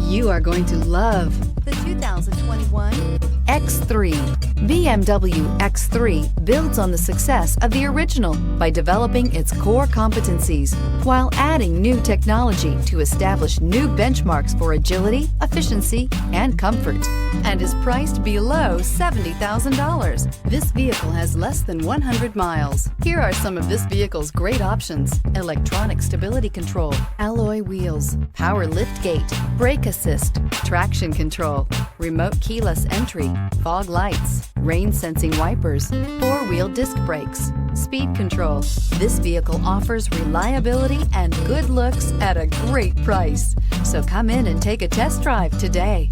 You are going to love the 2021 X3. BMW X3 builds on the success of the original by developing its core competencies while adding new technology to establish new benchmarks for agility, efficiency, and comfort, and is priced below $70,000. This vehicle has less than 100 miles. Here are some of this vehicle's great options: electronic stability control, alloy wheels, power liftgate, brake assist, traction control, remote keyless entry, fog lights, rain sensing wipers, four-wheel disc brakes, speed control. This vehicle offers reliability and good looks at a great price. So come in and take a test drive today.